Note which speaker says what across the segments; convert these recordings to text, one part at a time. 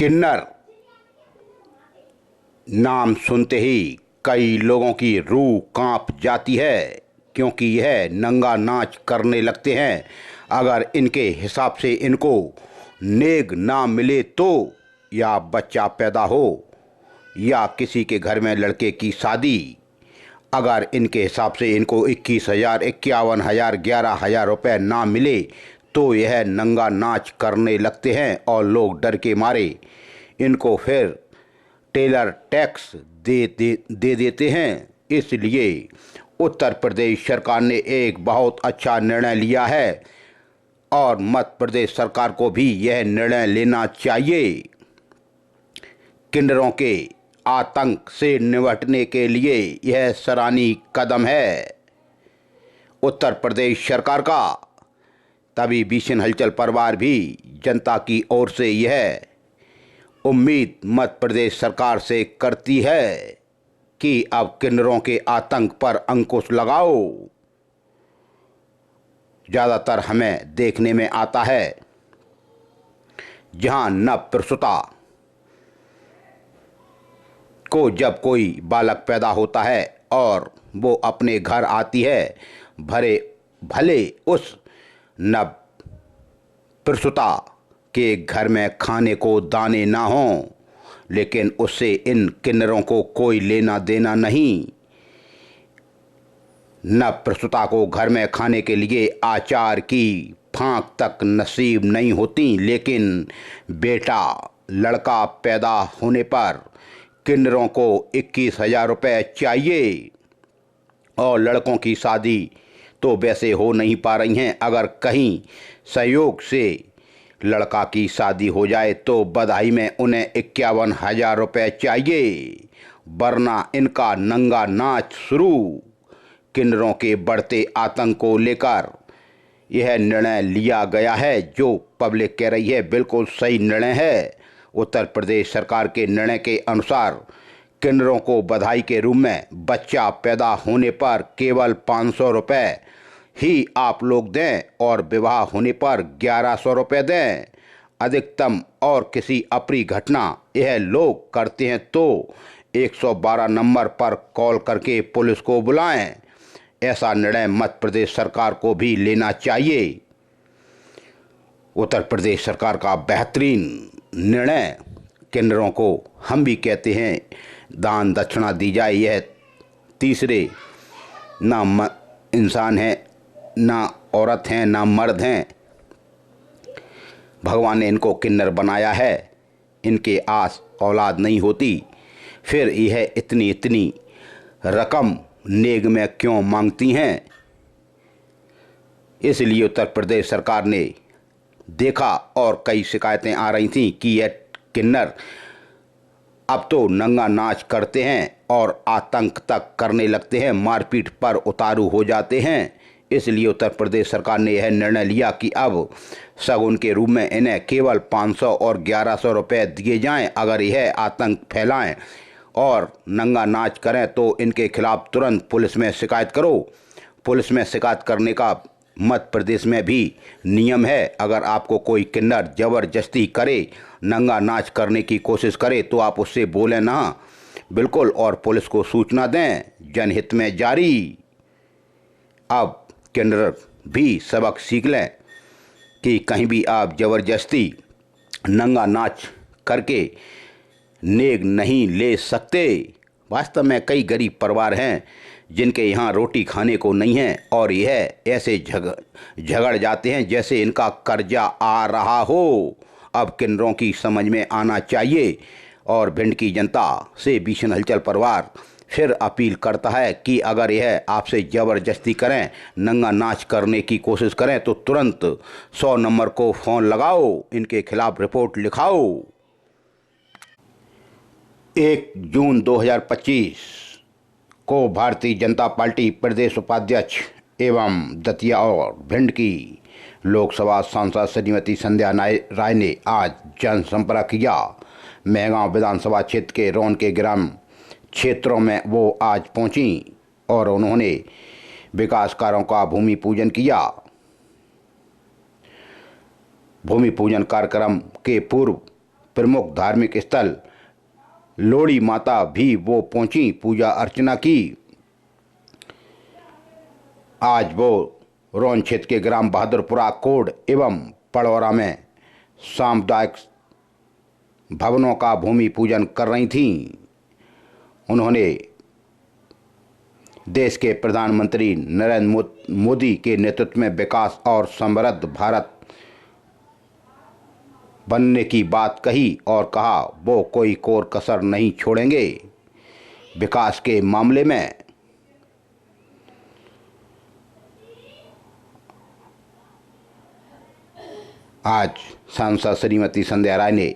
Speaker 1: किन्नर नाम सुनते ही कई लोगों की रूह कांप जाती है, क्योंकि यह नंगा नाच करने लगते हैं। अगर इनके हिसाब से इनको नेग ना मिले तो या बच्चा पैदा हो या किसी के घर में लड़के की शादी, अगर इनके हिसाब से इनको 21,000, 51,000, 11,000 रुपये ना मिले तो यह नंगा नाच करने लगते हैं और लोग डर के मारे इनको फिर टेलर टैक्स दे देते हैं। इसलिए उत्तर प्रदेश सरकार ने एक बहुत अच्छा निर्णय लिया है और मध्य प्रदेश सरकार को भी यह निर्णय लेना चाहिए। किन्नरों के आतंक से निपटने के लिए यह सराहनीय कदम है उत्तर प्रदेश सरकार का। तभी बीशन हलचल परिवार भी जनता की ओर से यह उम्मीद मध्य प्रदेश सरकार से करती है कि अब किन्नरों के आतंक पर अंकुश लगाओ। ज़्यादातर हमें देखने में आता है जहां नवप्रसूता को जब कोई बालक पैदा होता है और वो अपने घर आती है, भले उस नवप्रसूता के घर में खाने को दाने ना हों, लेकिन उससे इन किन्नरों को कोई लेना देना नहीं। नवप्रसूता को घर में खाने के लिए अचार की फांक तक नसीब नहीं होती, लेकिन बेटा लड़का पैदा होने पर किन्नरों को 21,000 रुपये चाहिए और लड़कों की शादी तो वैसे हो नहीं पा रही हैं। अगर कहीं संयोग से लड़का की शादी हो जाए तो बधाई में उन्हें 51,000 रुपये चाहिए, वरना इनका नंगा नाच शुरू। किन्नरों के बढ़ते आतंक को लेकर यह निर्णय लिया गया है। जो पब्लिक कह रही है बिल्कुल सही निर्णय है। उत्तर प्रदेश सरकार के निर्णय के अनुसार किन्नरों को बधाई के रूप में बच्चा पैदा होने पर केवल 500 रुपये ही आप लोग दें और विवाह होने पर 1,100 रुपये दें अधिकतम। और किसी अप्रिय घटना यह लोग करते हैं तो 112 नंबर पर कॉल करके पुलिस को बुलाएं। ऐसा निर्णय मध्य प्रदेश सरकार को भी लेना चाहिए। उत्तर प्रदेश सरकार का बेहतरीन निर्णय। किन्नरों को हम भी कहते हैं दान दक्षिणा दी जाए। यह तीसरे ना इंसान है, ना औरत हैं, ना मर्द हैं। भगवान ने इनको किन्नर बनाया है। इनके आस औलाद नहीं होती, फिर यह इतनी रकम नेग में क्यों मांगती हैं? इसलिए उत्तर प्रदेश सरकार ने देखा और कई शिकायतें आ रही थीं कि यह किन्नर अब तो नंगा नाच करते हैं और आतंक तक करने लगते हैं, मारपीट पर उतारू हो जाते हैं। इसलिए उत्तर प्रदेश सरकार ने यह निर्णय लिया कि अब शगुन के रूप में इन्हें केवल 500 और 1,100 रुपये दिए जाएं। अगर यह आतंक फैलाएं और नंगा नाच करें तो इनके खिलाफ तुरंत पुलिस में शिकायत करो। पुलिस में शिकायत करने का मध्य प्रदेश में भी नियम है। अगर आपको कोई किन्नर ज़बरदस्ती करे, नंगा नाच करने की कोशिश करे तो आप उससे बोलें ना, बिल्कुल, और पुलिस को सूचना दें। जनहित में जारी। अब किन्नर भी सबक सीख लें कि कहीं भी आप ज़बरदस्ती नंगा नाच करके नेग नहीं ले सकते। वास्तव में कई गरीब परिवार हैं जिनके यहाँ रोटी खाने को नहीं है और यह ऐसे झगड़ जाते हैं जैसे इनका कर्जा आ रहा हो। अब किन्नरों की समझ में आना चाहिए। और भिंड की जनता से बीशन हलचल परिवार फिर अपील करता है कि अगर यह आपसे ज़बरदस्ती करें, नंगा नाच करने की कोशिश करें तो तुरंत 100 नंबर को फ़ोन लगाओ, इनके खिलाफ रिपोर्ट लिखाओ। 1 जून 2025 को भारतीय जनता पार्टी प्रदेश उपाध्यक्ष एवं दतिया और भिंड की लोकसभा सांसद श्रीमती संध्या राय ने आज जनसंपर्क किया। मेहगांव विधानसभा क्षेत्र के रौन के ग्राम क्षेत्रों में वो आज पहुंची और उन्होंने विकास कार्यों का भूमि पूजन किया। भूमि पूजन कार्यक्रम के पूर्व प्रमुख धार्मिक स्थल लोड़ी माता भी वो पहुंची, पूजा अर्चना की। आज वो रोन क्षेत्र के ग्राम बहादुरपुरा कोड एवं पड़ौरा में सामुदायिक भवनों का भूमि पूजन कर रही थीं। उन्होंने देश के प्रधानमंत्री नरेंद्र मोदी के नेतृत्व में विकास और समृद्ध भारत बनने की बात कही और कहा वो कोई कोर कसर नहीं छोड़ेंगे विकास के मामले में। आज सांसद श्रीमती संध्या राय ने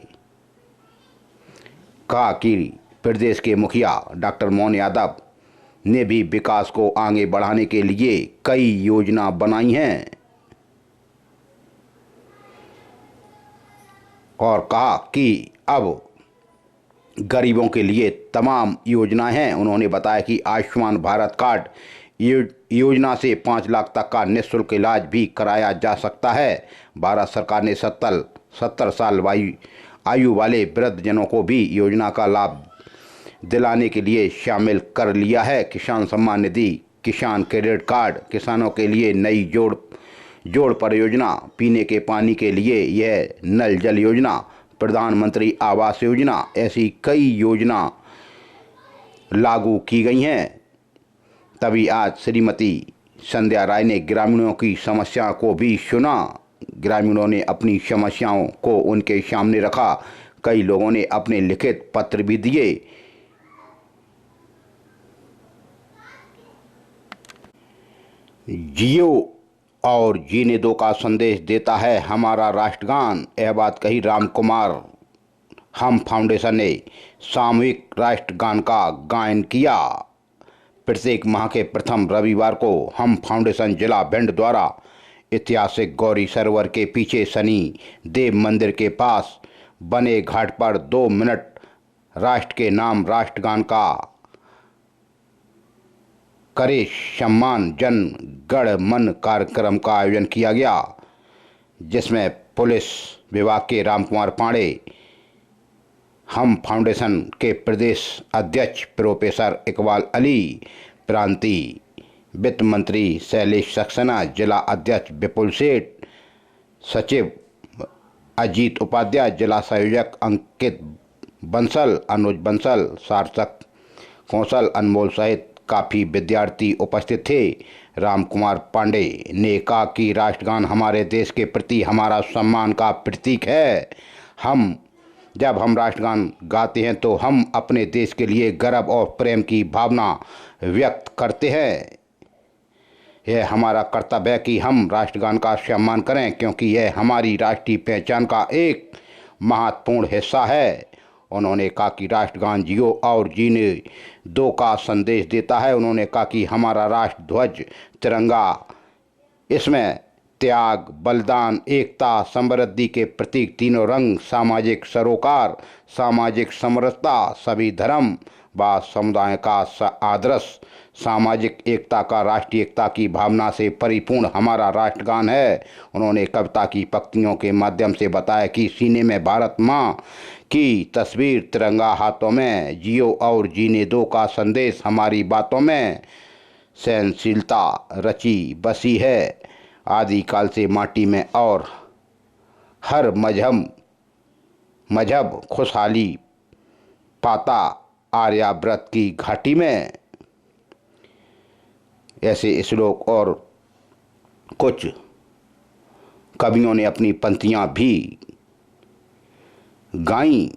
Speaker 1: कहा कि प्रदेश के मुखिया डॉक्टर मोहन यादव ने भी विकास को आगे बढ़ाने के लिए कई योजना बनाई हैं और कहा कि अब गरीबों के लिए तमाम योजनाएं हैं। उन्होंने बताया कि आयुष्मान भारत कार्ड योजना से 5 लाख तक का निःशुल्क इलाज भी कराया जा सकता है। भारत सरकार ने 70 साल आयु वाले वृद्धजनों को भी योजना का लाभ दिलाने के लिए शामिल कर लिया है। किसान सम्मान निधि, किसान क्रेडिट कार्ड, किसानों के लिए नई जोड़ परियोजना, पीने के पानी के लिए यह नल जल योजना, प्रधानमंत्री आवास योजना, ऐसी कई योजना लागू की गई हैं। तभी आज श्रीमती संध्या राय ने ग्रामीणों की समस्या को भी सुना। ग्रामीणों ने अपनी समस्याओं को उनके सामने रखा। कई लोगों ने अपने लिखित पत्र भी दिए। जियो और जीने दो का संदेश देता है हमारा राष्ट्रगान। यह बात कही रामकुमार हम फाउंडेशन ने सामूहिक राष्ट्रगान का गायन किया। प्रत्येक माह के प्रथम रविवार को हम फाउंडेशन जिला भिंड द्वारा ऐतिहासिक गौरी सरोवर के पीछे शनि देव मंदिर के पास बने घाट पर 2 मिनट राष्ट्र के नाम राष्ट्रगान का करे सम्मान जन गण मन कार्यक्रम का आयोजन किया गया, जिसमें पुलिस विभाग के रामकुमार पांडे, हम फाउंडेशन के प्रदेश अध्यक्ष प्रोफेसर इकबाल अली, प्रांतीय वित्त मंत्री शैलेश सक्सेना, जिला अध्यक्ष विपुल सेठ, सचिव अजीत उपाध्याय, जिला संयोजक अंकित बंसल, अनुज बंसल, सार्थक कौशल, अनमोल सहित काफ़ी विद्यार्थी उपस्थित थे। रामकुमार पांडे ने कहा कि राष्ट्रगान हमारे देश के प्रति हमारा सम्मान का प्रतीक है। जब हम राष्ट्रगान गाते हैं तो हम अपने देश के लिए गर्व और प्रेम की भावना व्यक्त करते हैं। यह हमारा कर्तव्य है कि हम राष्ट्रगान का सम्मान करें, क्योंकि यह हमारी राष्ट्रीय पहचान का एक महत्वपूर्ण हिस्सा है। उन्होंने कहा कि राष्ट्रगान जियो और जीने दो का संदेश देता है। उन्होंने कहा कि हमारा राष्ट्र ध्वज तिरंगा, इसमें त्याग, बलिदान, एकता, समृद्धि के प्रतीक तीनों रंग, सामाजिक सरोकार, सामाजिक समरसता, सभी धर्म व समुदाय का आदर्श, सामाजिक एकता का, राष्ट्रीय एकता की भावना से परिपूर्ण हमारा राष्ट्रगान है। उन्होंने कविता की पंक्तियों के माध्यम से बताया कि सीने में भारत माँ की तस्वीर, तिरंगा हाथों में, जियो और जीने दो का संदेश हमारी बातों में, सहनशीलता रची बसी है आदिकाल से माटी में और हर मजहब खुशहाली पाता आर्याव्रत की घाटी में। ऐसे श्लोक और कुछ कवियों ने अपनी पंक्तियां भी गाई।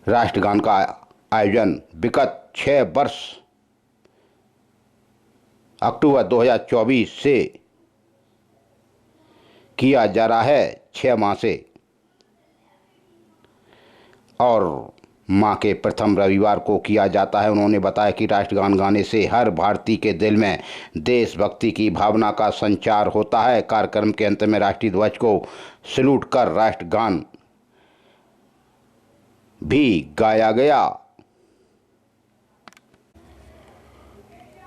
Speaker 1: राष्ट्रगान का आयोजन विगत 6 वर्ष अक्टूबर 2024 से किया जा रहा है, 6 माह से, और माह के प्रथम रविवार को किया जाता है। उन्होंने बताया कि राष्ट्रगान गाने से हर भारतीय के दिल में देशभक्ति की भावना का संचार होता है। कार्यक्रम के अंत में राष्ट्रीय ध्वज को सैल्यूट कर राष्ट्रगान भी गाया गया।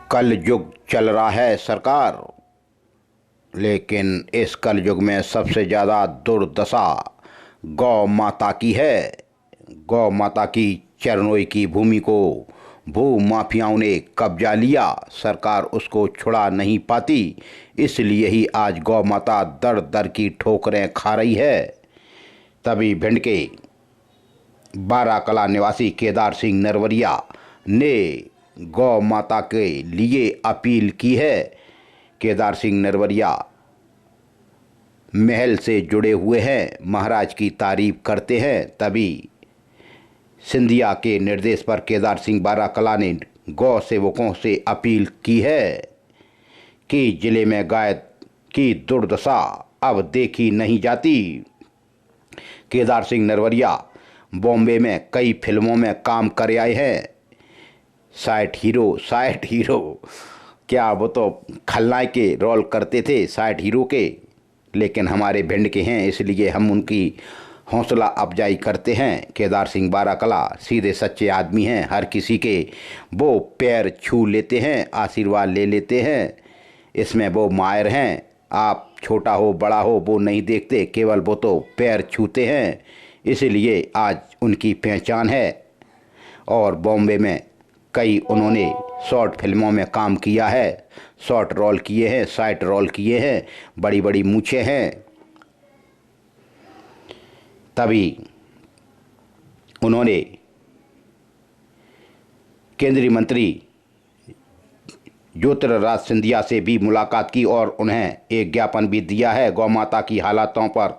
Speaker 1: कल युग चल रहा है सरकार, लेकिन इस कलयुग में सबसे ज़्यादा दुर्दशा गौ माता की है। गौ माता की चरनोई की भूमि को भू माफियाओं ने कब्जा लिया, सरकार उसको छुड़ा नहीं पाती, इसलिए ही आज गौ माता दर दर की ठोकरें खा रही है। तभी भिंड के बाराकला निवासी केदार सिंह नरवरिया ने गौ माता के लिए अपील की है। केदार सिंह नरवरिया महल से जुड़े हुए हैं, महाराज की तारीफ करते हैं। तभी सिंधिया के निर्देश पर केदार सिंह बाराकला ने गौ सेवकों से अपील की है कि जिले में गाय की दुर्दशा अब देखी नहीं जाती। केदार सिंह नरवरिया बॉम्बे में कई फिल्मों में काम कर आए हैं। साइड हीरो क्या, वो तो खलनायक के रोल करते थे साइड हीरो के, लेकिन हमारे भिंड के हैं इसलिए हम उनकी हौसला अफजाई करते हैं। केदार सिंह बाराकला सीधे सच्चे आदमी हैं, हर किसी के वो पैर छू लेते हैं, आशीर्वाद ले लेते हैं, इसमें वो माहिर हैं। आप छोटा हो बड़ा हो वो नहीं देखते, केवल वो तो पैर छूते हैं, इसलिए आज उनकी पहचान है। और बॉम्बे में कई उन्होंने शॉर्ट फिल्मों में काम किया है, शॉर्ट रोल किए हैं, साइड रोल किए हैं, बड़ी बड़ी मूछें हैं। तभी उन्होंने केंद्रीय मंत्री ज्योतिरादित्य सिंधिया से भी मुलाकात की और उन्हें एक ज्ञापन भी दिया है। गौ माता की हालातों पर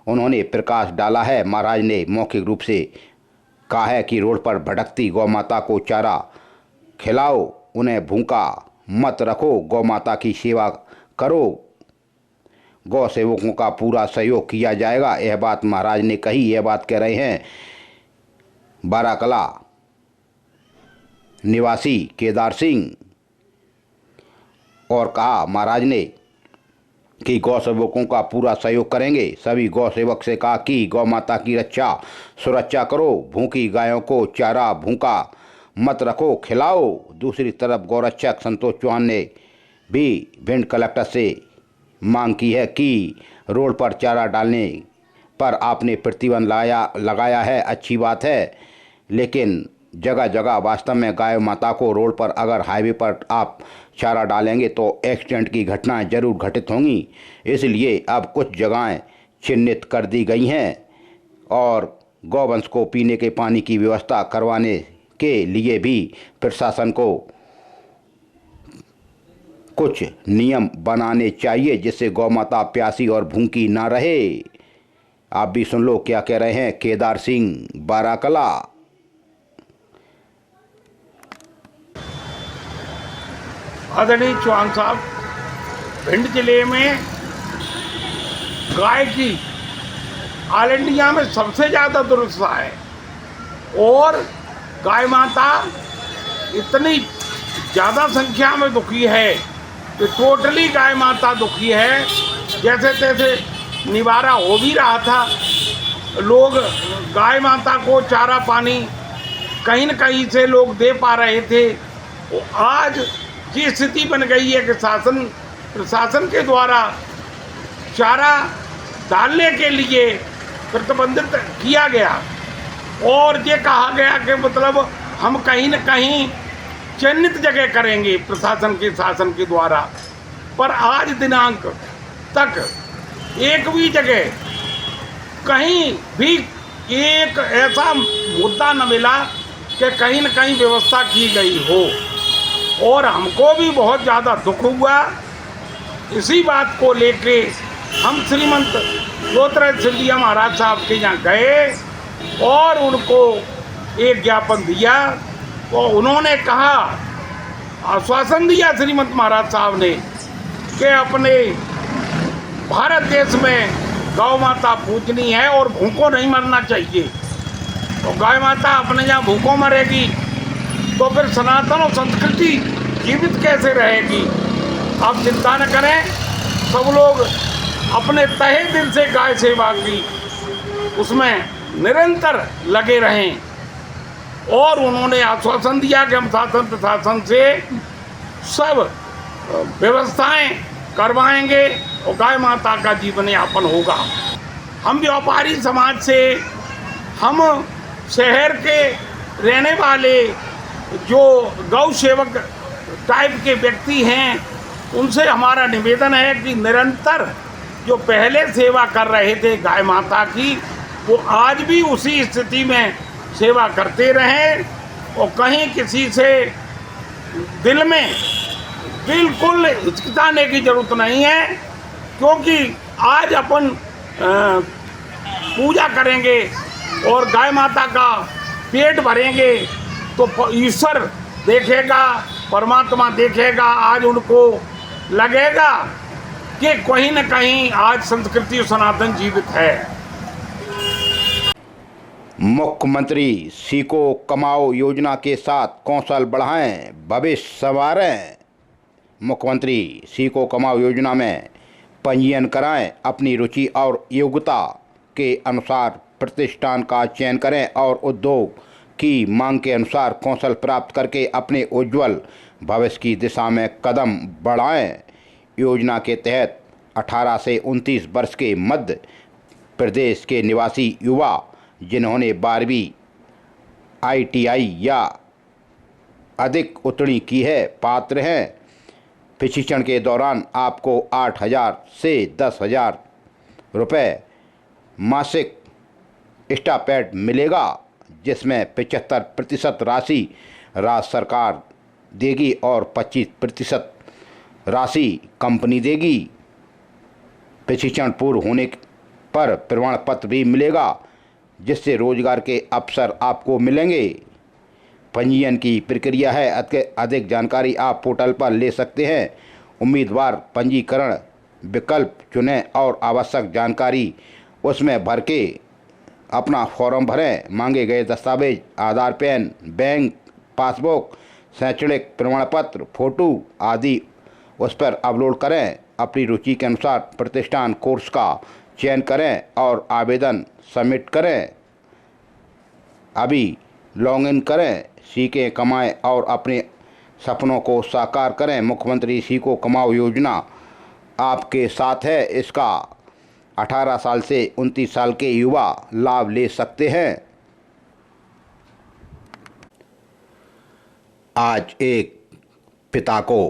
Speaker 1: उन्होंने प्रकाश डाला है। महाराज ने मौखिक रूप से कहा है कि रोड पर भटकती गौ माता को चारा खिलाओ, उन्हें भूखा मत रखो, गौ माता की सेवा करो, गौ सेवकों का पूरा सहयोग किया जाएगा। यह बात महाराज ने कही। यह बात कह रहे हैं बाराकला निवासी केदार सिंह। और कहा महाराज ने कि गौ सेवकों का पूरा सहयोग करेंगे। सभी गौ सेवक से कहा कि गौ माता की रक्षा सुरक्षा करो, भूखी गायों को चारा भूखा मत रखो, खिलाओ। दूसरी तरफ गौरक्षक संतोष चौहान ने भी भिंड कलेक्टर से मांग की है कि रोड पर चारा डालने पर आपने प्रतिबंध लगाया है, अच्छी बात है, लेकिन जगह जगह वास्तव में गाय माता को रोड पर अगर हाईवे पर आप चारा डालेंगे तो एक्सीडेंट की घटनाएं जरूर घटित होंगी। इसलिए अब कुछ जगहें चिन्हित कर दी गई हैं और गौवंश को पीने के पानी की व्यवस्था करवाने के लिए भी प्रशासन को कुछ नियम बनाने चाहिए जिससे गौ माता प्यासी और भूखी ना रहे। आप भी सुन लो क्या कह रहे हैं केदार सिंह बाराकला।
Speaker 2: आदरणीय चौहान साहब, भिंड जिले में गाय की ऑल इंडिया में सबसे ज़्यादा दुर्दशा है और गाय माता इतनी ज़्यादा संख्या में दुखी है कि टोटली गाय माता दुखी है। जैसे तैसे निवारा हो भी रहा था, लोग गाय माता को चारा पानी कहीं न कहीं से लोग दे पा रहे थे। आज ये स्थिति बन गई है कि प्रशासन के द्वारा चारा डालने के लिए प्रतिबंधित किया गया और ये कहा गया कि मतलब हम कहीं न कहीं चिन्हित जगह करेंगे प्रशासन के शासन के द्वारा। पर आज दिनांक तक एक भी जगह कहीं भी एक ऐसा मुद्दा न मिला कि कहीं न कहीं व्यवस्था की गई हो और हमको भी बहुत ज़्यादा दुख हुआ। इसी बात को लेके हम श्रीमंत ज्योतिरादित्य सिंधिया महाराज साहब के यहाँ गए और उनको एक ज्ञापन दिया तो उन्होंने कहा, आश्वासन दिया श्रीमंत महाराज साहब ने कि अपने भारत देश में गौ माता पूजनी है और भूखों नहीं मरना चाहिए। तो गाय माता अपने यहाँ भूखों मरेगी तो फिर सनातन और संस्कृति जीवित कैसे रहेगी। आप चिंता न करें, सब लोग अपने तहे दिल से गाय सेवा की उसमें निरंतर लगे रहें। और उन्होंने आश्वासन दिया कि हम शासन प्रशासन से सब व्यवस्थाएं करवाएंगे और गाय माता का जीवन यापन होगा। हम व्यापारी समाज से, हम शहर के रहने वाले जो गौ सेवक टाइप के व्यक्ति हैं, उनसे हमारा निवेदन है कि निरंतर जो पहले सेवा कर रहे थे गाय माता की, वो आज भी उसी स्थिति में सेवा करते रहें और कहीं किसी से दिल में बिल्कुल हिचकिचाने की जरूरत नहीं है, क्योंकि आज अपन पूजा करेंगे और गाय माता का पेट भरेंगे तो ईश्वर देखेगा, परमात्मा देखेगा। आज उनको लगेगा कि कहीं न कहीं आज संस्कृति सनातन जीवित है।
Speaker 1: मुख्यमंत्री सीखो कमाओ योजना के साथ कौशल बढ़ाएं, भविष्य संवारें। मुख्यमंत्री सीखो कमाओ योजना में पंजीयन कराएं, अपनी रुचि और योग्यता के अनुसार प्रतिष्ठान का चयन करें और उद्योग की मांग के अनुसार कौशल प्राप्त करके अपने उज्जवल भविष्य की दिशा में कदम बढ़ाएं। योजना के तहत 18 से 29 वर्ष के मध्य प्रदेश के निवासी युवा जिन्होंने 12वीं ITI या अधिक उत्तीर्ण की है पात्र हैं। प्रशिक्षण के दौरान आपको 8,000 से 10,000 रुपये मासिक स्टाइपेंड मिलेगा, जिसमें 75% राशि राज्य सरकार देगी और 25% राशि कंपनी देगी। प्रशिक्षण पूर्ण होने पर प्रमाण पत्र भी मिलेगा, जिससे रोजगार के अवसर आपको मिलेंगे। पंजीयन की प्रक्रिया है, अधिक जानकारी आप पोर्टल पर ले सकते हैं। उम्मीदवार पंजीकरण विकल्प चुनें और आवश्यक जानकारी उसमें भर के अपना फॉर्म भरें। मांगे गए दस्तावेज आधार, पैन, बैंक पासबुक, शैक्षणिक प्रमाण पत्र, फोटो आदि उस पर अपलोड करें। अपनी रुचि के अनुसार प्रतिष्ठान कोर्स का चयन करें और आवेदन सबमिट करें। अभी लॉगिन करें, सीखें, कमाएं और अपने सपनों को साकार करें। मुख्यमंत्री सीखो कमाओ योजना आपके साथ है। इसका 18 साल से 29 साल के युवा लाभ ले सकते हैं। आज एक पिता को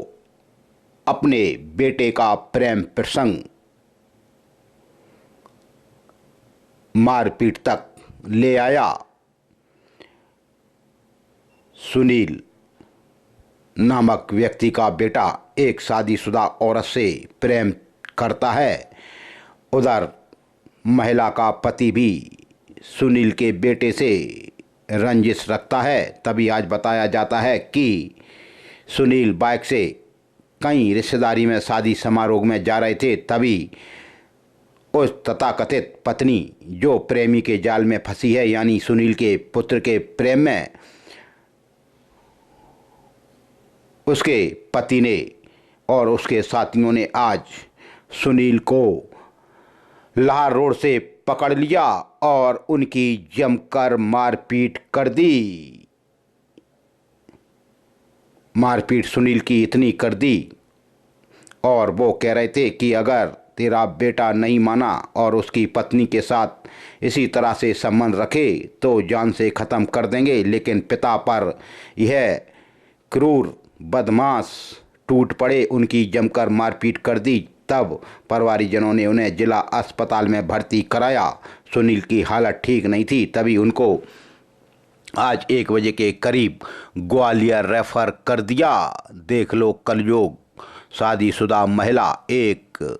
Speaker 1: अपने बेटे का प्रेम प्रसंग मारपीट तक ले आया। सुनील नामक व्यक्ति का बेटा एक शादीशुदा औरत से प्रेम करता है। उधर महिला का पति भी सुनील के बेटे से रंजिश रखता है। तभी आज बताया जाता है कि सुनील बाइक से कहीं रिश्तेदारी में शादी समारोह में जा रहे थे, तभी उस तथाकथित पत्नी जो प्रेमी के जाल में फंसी है, यानी सुनील के पुत्र के प्रेम में, उसके पति ने और उसके साथियों ने आज सुनील को लाहौर रोड से पकड़ लिया और उनकी जमकर मारपीट कर दी। मारपीट सुनील की इतनी कर दी और वो कह रहे थे कि अगर तेरा बेटा नहीं माना और उसकी पत्नी के साथ इसी तरह से संबंध रखे तो जान से ख़त्म कर देंगे। लेकिन पिता पर यह क्रूर बदमाश टूट पड़े, उनकी जमकर मारपीट कर दी। तब परिवारजनों ने उन्हें जिला अस्पताल में भर्ती कराया। सुनील की हालत ठीक नहीं थी, तभी उनको आज 1 बजे के करीब ग्वालियर रेफर कर दिया। देख लो कलयुग। शादीशुदा महिला एक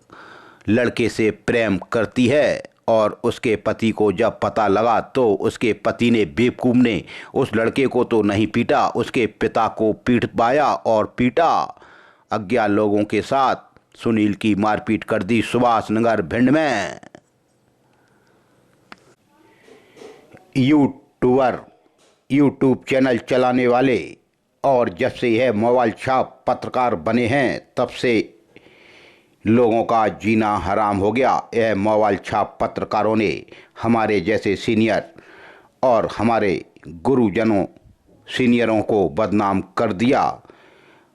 Speaker 1: लड़के से प्रेम करती है और उसके पति को जब पता लगा तो उसके पति ने, बेवकूफ़ ने, उस लड़के को तो नहीं पीटा, उसके पिता को पीट पाया और पीटा। अज्ञात लोगों के साथ सुनील की मारपीट कर दी सुभाष नगर भिंड में। यूट्यूब चैनल चलाने वाले और जब से यह मोबाइल छाप पत्रकार बने हैं तब से लोगों का जीना हराम हो गया। यह मोबाइल छाप पत्रकारों ने हमारे जैसे सीनियर और हमारे गुरुजनों सीनियरों को बदनाम कर दिया।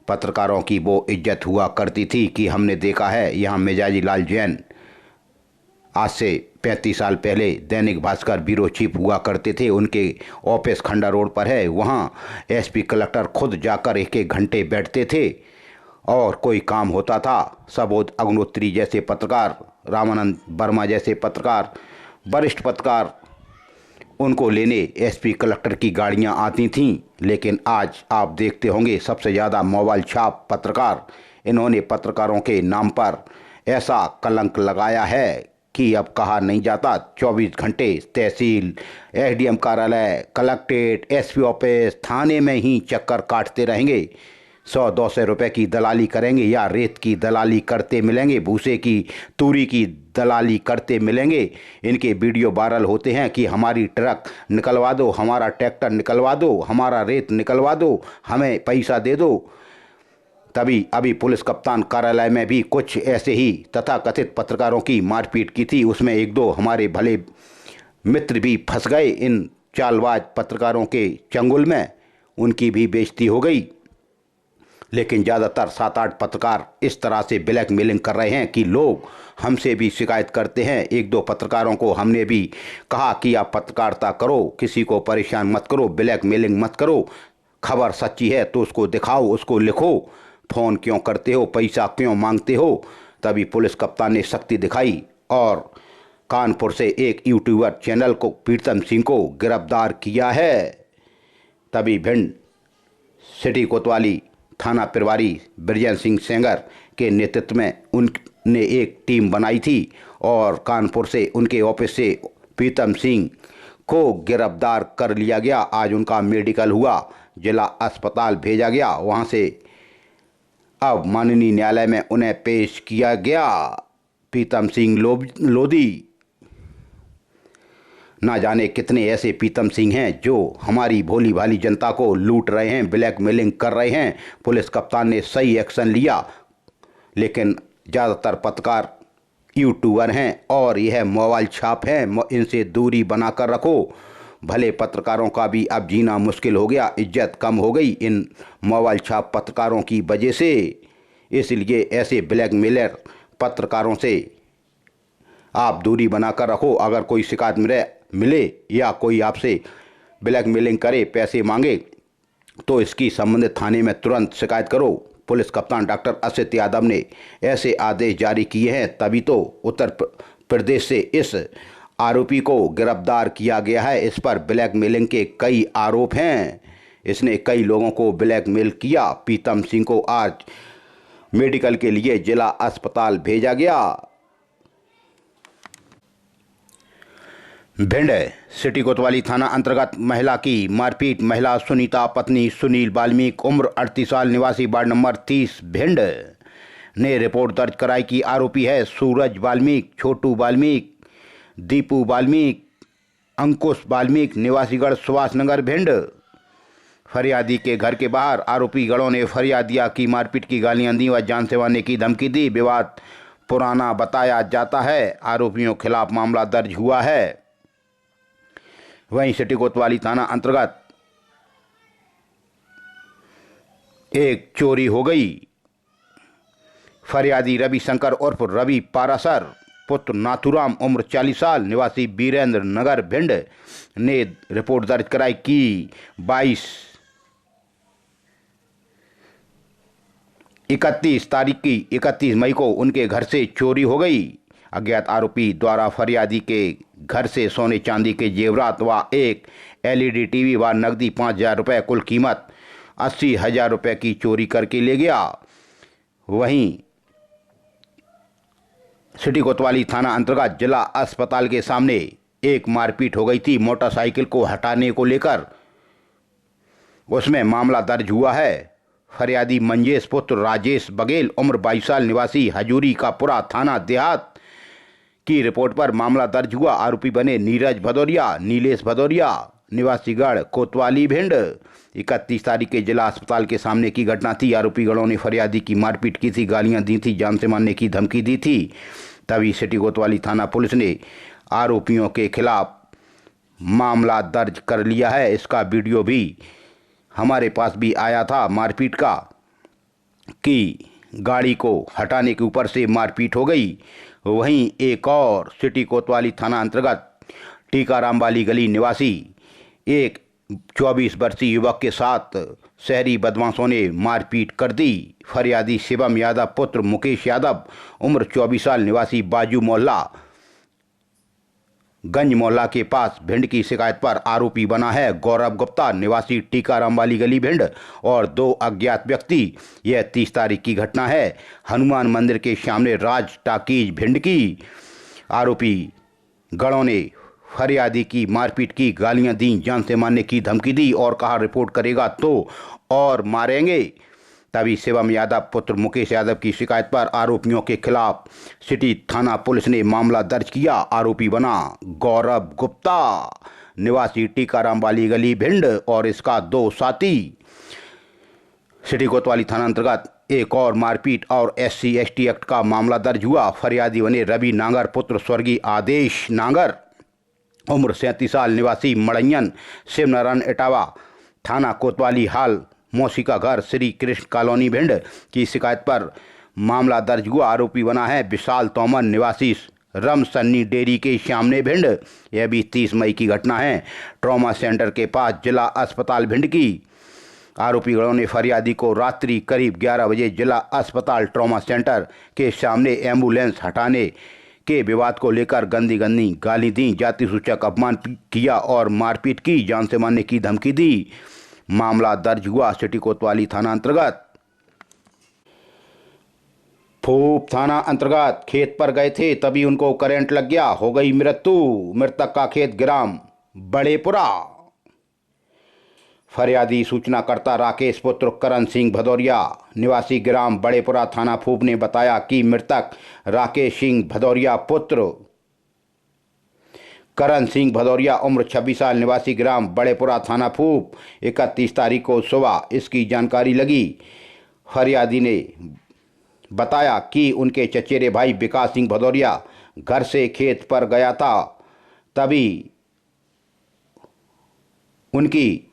Speaker 1: पत्रकारों की वो इज्जत हुआ करती थी कि हमने देखा है। यहाँ मिजाजी लाल जैन आज से 35 साल पहले दैनिक भास्कर ब्यूरो चीफ हुआ करते थे। उनके ऑफिस खंडा रोड पर है। वहाँ एसपी कलेक्टर खुद जाकर एक एक घंटे बैठते थे और कोई काम होता था। सबोध अग्निहोत्री जैसे पत्रकार, रामानंद वर्मा जैसे पत्रकार, वरिष्ठ पत्रकार, उनको लेने एसपी कलेक्टर की गाड़ियां आती थीं। लेकिन आज आप देखते होंगे सबसे ज़्यादा मोबाइल छाप पत्रकार। इन्होंने पत्रकारों के नाम पर ऐसा कलंक लगाया है कि अब कहा नहीं जाता। 24 घंटे तहसील, एसडीएम कार्यालय, कलेक्ट्रेट, एसपी ऑफिस, थाने में ही चक्कर काटते रहेंगे। 100-200 रुपए की दलाली करेंगे या रेत की दलाली करते मिलेंगे, भूसे की, तूरी की दलाली करते मिलेंगे। इनके वीडियो वायरल होते हैं कि हमारी ट्रक निकलवा दो, हमारा ट्रैक्टर निकलवा दो, हमारा रेत निकलवा दो, हमें पैसा दे दो। तभी अभी पुलिस कप्तान कार्यालय में भी कुछ ऐसे ही तथाकथित पत्रकारों की मारपीट की थी। उसमें एक दो हमारे भले मित्र भी फंस गए इन चालबाज पत्रकारों के चंगुल में। उनकी भी बेइज्जती हो गई। लेकिन ज़्यादातर 7-8 पत्रकार इस तरह से ब्लैकमेलिंग कर रहे हैं कि लोग हमसे भी शिकायत करते हैं। 1-2 पत्रकारों को हमने भी कहा कि आप पत्रकारिता करो, किसी को परेशान मत करो, ब्लैकमेलिंग मत करो। खबर सच्ची है तो उसको दिखाओ, उसको लिखो। फ़ोन क्यों करते हो, पैसा क्यों मांगते हो? तभी पुलिस कप्तान ने सख्ती दिखाई और कानपुर से एक यूट्यूबर चैनल को, प्रीतम सिंह को गिरफ्तार किया है। तभी भिंड सिटी कोतवाली थाना प्रभारी ब्रजेंद्र सिंह सेंगर के नेतृत्व में उनने एक टीम बनाई थी और कानपुर से उनके ऑफिस से प्रीतम सिंह को गिरफ्तार कर लिया गया। आज उनका मेडिकल हुआ, जिला अस्पताल भेजा गया। वहां से अब माननीय न्यायालय में उन्हें पेश किया गया। प्रीतम सिंह लोधी, ना जाने कितने ऐसे प्रीतम सिंह हैं जो हमारी भोली भाली जनता को लूट रहे हैं, ब्लैकमेलिंग कर रहे हैं। पुलिस कप्तान ने सही एक्शन लिया। लेकिन ज़्यादातर पत्रकार यूट्यूबर हैं और यह मोबाइल छाप हैं। इनसे दूरी बनाकर रखो। भले पत्रकारों का भी अब जीना मुश्किल हो गया, इज्जत कम हो गई इन मोबाइल छाप पत्रकारों की वजह से। इसलिए ऐसे ब्लैकमेलर पत्रकारों से आप दूरी बनाकर रखो। अगर कोई शिकायत मिले या कोई आपसे ब्लैकमेलिंग करे, पैसे मांगे, तो इसकी संबंधित थाने में तुरंत शिकायत करो। पुलिस कप्तान डॉक्टर असित यादव ने ऐसे आदेश जारी किए हैं, तभी तो उत्तर प्रदेश से इस आरोपी को गिरफ्तार किया गया है। इस पर ब्लैकमेलिंग के कई आरोप हैं। इसने कई लोगों को ब्लैकमेल किया। प्रीतम सिंह को आज मेडिकल के लिए जिला अस्पताल भेजा गया। भिंड सिटी कोतवाली थाना अंतर्गत महिला की मारपीट। महिला सुनीता पत्नी सुनील वाल्मीकि उम्र 38 साल निवासी वार्ड नंबर 30 भिंड ने रिपोर्ट दर्ज कराई कि आरोपी है सूरज वाल्मीकि, छोटू वाल्मीकि, दीपू वाल्मीकि, अंकुश वाल्मीकि निवासीगढ़ सुभाष नगर भिंड। फरियादी के घर के बाहर आरोपी गणों ने फरियाद दिया कि मारपीट की गालियां दी व जान से मारने की धमकी दी। विवाद पुराना बताया जाता है। आरोपियों के खिलाफ मामला दर्ज हुआ है। वहीं सिटी कोतवाली थाना अंतर्गत एक चोरी हो गई। फरियादी रविशंकर उर्फ रवि पारासर पुत्र नाथुराम उम्र 40 साल निवासी वीरेंद्र नगर भिंड ने रिपोर्ट दर्ज कराई कि 31 मई को उनके घर से चोरी हो गई। अज्ञात आरोपी द्वारा फरियादी के घर से सोने चांदी के जेवरात व एक एलईडी टीवी व नकदी 5,000 रुपये, कुल कीमत 80,000 रुपये की चोरी करके ले गया। वहीं सिटी कोतवाली थाना अंतर्गत जिला अस्पताल के सामने एक मारपीट हो गई थी मोटरसाइकिल को हटाने को लेकर। उसमें मामला दर्ज हुआ है। फरियादी मंजेश पुत्र राजेश बघेल उम्र 22 साल निवासी हजूरी का पुरा थाना देहात की रिपोर्ट पर मामला दर्ज हुआ। आरोपी बने नीरज भदौरिया, नीलेश भदौरिया निवासीगढ़ कोतवाली भिंड। 31 तारीख के जिला अस्पताल के सामने की घटना थी। आरोपी गणों ने फरियादी की मारपीट की थी, गालियां दी थी, जान से मारने की धमकी दी थी। तभी सिटी कोतवाली थाना पुलिस ने आरोपियों के खिलाफ मामला दर्ज कर लिया है। इसका वीडियो भी हमारे पास भी आया था मारपीट का। की गाड़ी को हटाने के ऊपर से मारपीट हो गई। वहीं एक और सिटी कोतवाली थाना अंतर्गत टीकाराम वाली गली निवासी एक 24 वर्षीय युवक के साथ शहरी बदमाशों ने मारपीट कर दी। फरियादी शिवम यादव पुत्र मुकेश यादव उम्र 24 साल निवासी बाजू मोहल्ला गंज मोहल्ला के पास भिंड की शिकायत पर आरोपी बना है गौरव गुप्ता निवासी टीकाराम वाली गली भिंड और 2 अज्ञात व्यक्ति। यह 30 तारीख की घटना है। हनुमान मंदिर के सामने राज टाकीज भिंड की आरोपी गणों ने फरियादी की मारपीट की, गालियां दी, जान से मारने की धमकी दी और कहा रिपोर्ट करेगा तो और मारेंगे। तभी शिवम यादव पुत्र मुकेश यादव की शिकायत पर आरोपियों के खिलाफ सिटी थाना पुलिस ने मामला दर्ज किया। आरोपी बना गौरव गुप्ता निवासी टीकाराम वाली गली भिंड और इसका 2 साथी। सिटी कोतवाली थाना अंतर्गत एक और मारपीट और SC/ST एक्ट का मामला दर्ज हुआ। फरियादी बने रवि नांगर पुत्र स्वर्गीय आदेश नांगर उम्र 37 साल निवासी मड़ैयन शिवनारायण इटावा थाना कोतवाली हाल मौसी का घर श्री कृष्ण कॉलोनी भिंड की शिकायत पर मामला दर्ज हुआ। आरोपी बना है विशाल तोमर निवासी रम सन्नी डेयरी के सामने भिंड। यह भी 30 मई की घटना है। ट्रॉमा सेंटर के पास जिला अस्पताल भिंड की आरोपी गणों ने फरियादी को रात्रि करीब 11 बजे जिला अस्पताल ट्रॉमा सेंटर के सामने एम्बुलेंस हटाने के विवाद को लेकर गंदी गाली दी, जाति सूचक अपमान किया और मारपीट की, जान से मारने की धमकी दी। मामला दर्ज हुआ सिटी कोतवाली थाना अंतर्गत। फूप थाना अंतर्गत खेत पर गए थे तभी उनको करंट लग गया, हो गई मृत्यु। मृतक का खेत ग्राम बड़ेपुरा। फरियादी सूचनाकर्ता राकेश पुत्र करण सिंह भदौरिया निवासी ग्राम बड़ेपुरा थाना फूप ने बताया कि मृतक राकेश सिंह भदौरिया पुत्र करण सिंह भदौरिया उम्र 26 साल निवासी ग्राम बड़ेपुरा थाना फूप 31 तारीख को सुबह इसकी जानकारी लगी। फरियादी ने बताया कि उनके चचेरे भाई विकास सिंह भदौरिया घर से खेत पर गया था, तभी उनकी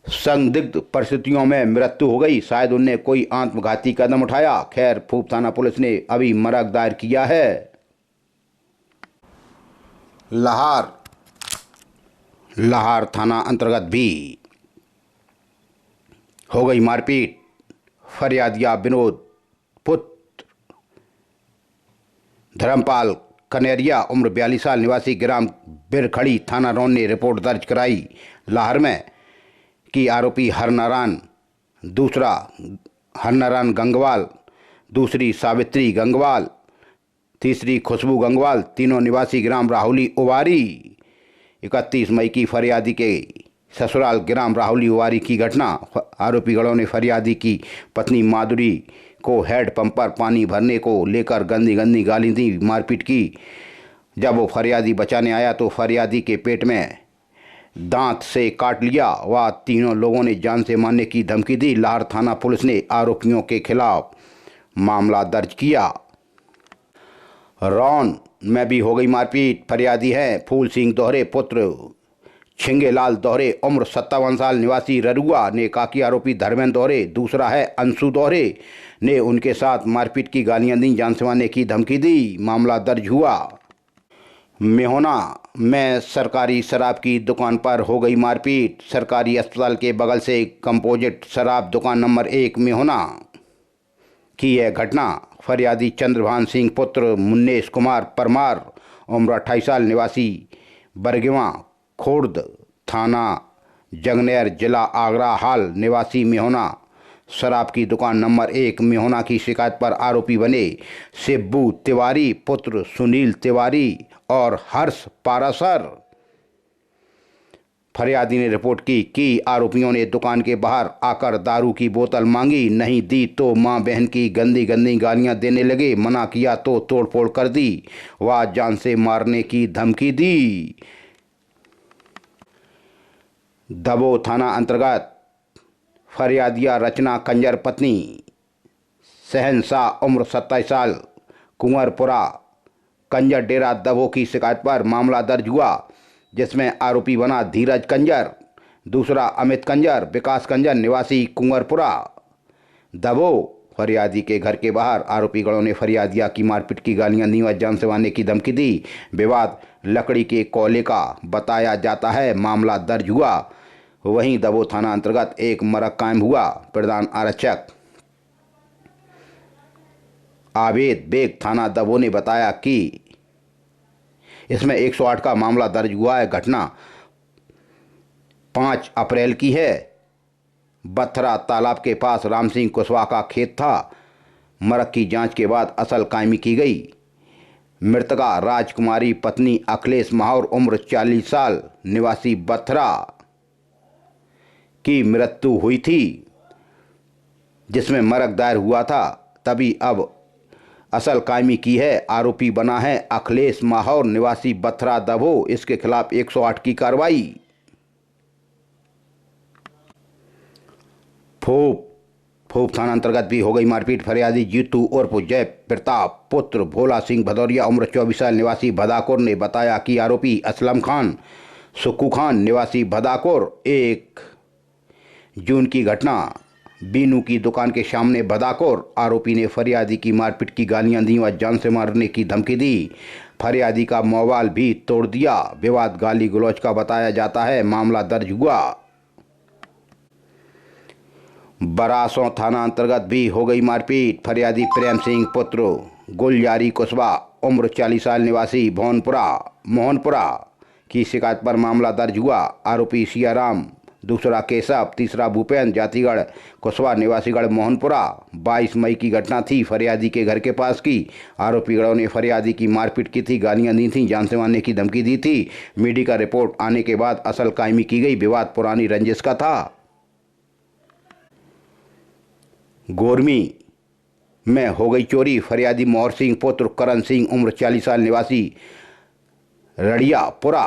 Speaker 1: संदिग्ध परिस्थितियों में मृत्यु हो गई। शायद उनने कोई आत्मघाती कदम उठाया। खैर फूप थाना पुलिस ने अभी मरग दायर किया है। लाहौर थाना अंतर्गत भी हो गई मारपीट। फरियादिया विनोद पुत्र धर्मपाल कनेरिया उम्र 42 साल निवासी ग्राम बिरखड़ी थाना रौन ने रिपोर्ट दर्ज कराई लाहौर में कि आरोपी हरनारायण, दूसरा हरनारायण गंगवाल, दूसरी सावित्री गंगवाल, तीसरी खुशबू गंगवाल, तीनों निवासी ग्राम राहुली उवारी। 31 मई की फरियादी के ससुराल ग्राम राहुली उवारी की घटना। आरोपी गणों ने फरियादी की पत्नी माधुरी को हेड पंप पर पानी भरने को लेकर गंदी गाली दी, मारपीट की। जब वो फरियादी बचाने आया तो फरियादी के पेट में दांत से काट लिया। वह तीनों लोगों ने जान से मारने की धमकी दी। लाहौर थाना पुलिस ने आरोपियों के खिलाफ मामला दर्ज किया। रौन में भी हो गई मारपीट। फरियादी है फूल सिंह दोहरे पुत्र छिंगेलाल दोहरे उम्र 57 साल निवासी ररुआ ने कहा कि आरोपी धर्मेंद्र दोहरे, दूसरा है अंशु दोहरे ने उनके साथ मारपीट की, गालियां दी, जान से मारने की धमकी दी। मामला दर्ज हुआ। मेहोना में सरकारी शराब की दुकान पर हो गई मारपीट। सरकारी अस्पताल के बगल से कंपोजिट शराब दुकान नंबर 1 मेहोना की यह घटना। फरियादी चंद्रभान सिंह पुत्र मुन्नेश कुमार परमार उम्र 28 साल निवासी बरगवा खुर्द थाना जंगनेर जिला आगरा हाल निवासी मेहोना शराब की दुकान नंबर 1 मेहोना की शिकायत पर आरोपी बने शिब्बू तिवारी पुत्र सुनील तिवारी और हर्ष पारासर। फरियादी ने रिपोर्ट की कि आरोपियों ने दुकान के बाहर आकर दारू की बोतल मांगी, नहीं दी तो मां बहन की गंदी गालियां देने लगे, मना किया तो तोड़फोड़ कर दी, वह जान से मारने की धमकी दी। दबो थाना अंतर्गत फरियादिया रचना कंजर पत्नी शहनशाह उम्र 27 साल कुंवरपुरा कंजर डेरा दबो की शिकायत पर मामला दर्ज हुआ, जिसमें आरोपी बना धीरज कंजर, दूसरा अमित कंजर, विकास कंजर निवासी कुंवरपुरा, दबो फरियादी के घर के बाहर आरोपीगणों ने फरियादिया की मारपीट की गालियां दी व जान से मारने की धमकी दी। विवाद लकड़ी के कोयले का बताया जाता है। मामला दर्ज हुआ। वहीं दबो थाना अंतर्गत एक मरक कायम हुआ। प्रधान आरक्षक आवेद बेग थाना दबो ने बताया कि इसमें 108 का मामला दर्ज हुआ है। घटना 5 अप्रैल की है। बथरा तालाब के पास राम सिंह कुशवाहा का खेत था। मरक की जांच के बाद असल कायमी की गई। मृतका राजकुमारी पत्नी अखिलेश माहौर उम्र 40 साल निवासी बथरा की मृत्यु हुई थी, जिसमें मरक दायर हुआ था। तभी अब असल कायमी की है। आरोपी बना है अखिलेश माहौर निवासी बथरा दबो। इसके खिलाफ 108 की कार्रवाई। फोप थाना अंतर्गत भी हो गई मारपीट। फरियादी जीतू उर्फ जय प्रताप पुत्र भोला सिंह भदौरिया उम्र 24 साल निवासी भदाकुर ने बताया कि आरोपी असलम खान सुक्कू खान निवासी भदाकुर 1 जून की घटना बीनू की दुकान के सामने भदाकुर आरोपी ने फरियादी की मारपीट की गालियां दी व जान से मारने की धमकी दी। फरियादी का मोबाइल भी तोड़ दिया। विवाद गाली गलौज का बताया जाता है। मामला दर्ज हुआ। बरासों थाना अंतर्गत भी हो गई मारपीट। फरियादी प्रेम सिंह पुत्र गुलजारी कुशवाहा उम्र 40 साल निवासी मोहनपुरा की शिकायत पर मामला दर्ज हुआ। आरोपी सियाराम, दूसरा केशव, तीसरा भूपेंद्र जातिगढ़ कुशवाहा निवासीगढ़ मोहनपुरा। 22 मई की घटना थी। फरियादी के घर के पास की। आरोपीगढ़ों ने फरियादी की मारपीट की थी, गालियां दी थी, जान से मारने की धमकी दी थी। मीडिया रिपोर्ट आने के बाद असल कायमी की गई। विवाद पुरानी रंजिश का था। गोरमी में हो गई चोरी। फरियादी मोहर सिंह पुत्र करण सिंह उम्र 40 साल निवासी रड़ियापुरा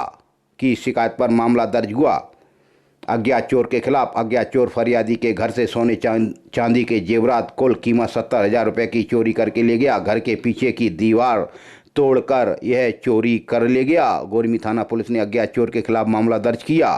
Speaker 1: की शिकायत पर मामला दर्ज हुआ। अज्ञात चोर के खिलाफ अज्ञात चोर फरियादी के घर से सोने चांदी के जेवरात कुल कीमत 70,000 रुपये की चोरी करके ले गया। घर के पीछे की दीवार तोड़कर यह चोरी कर ले गया। गोरमी थाना पुलिस ने अज्ञात चोर के खिलाफ मामला दर्ज किया।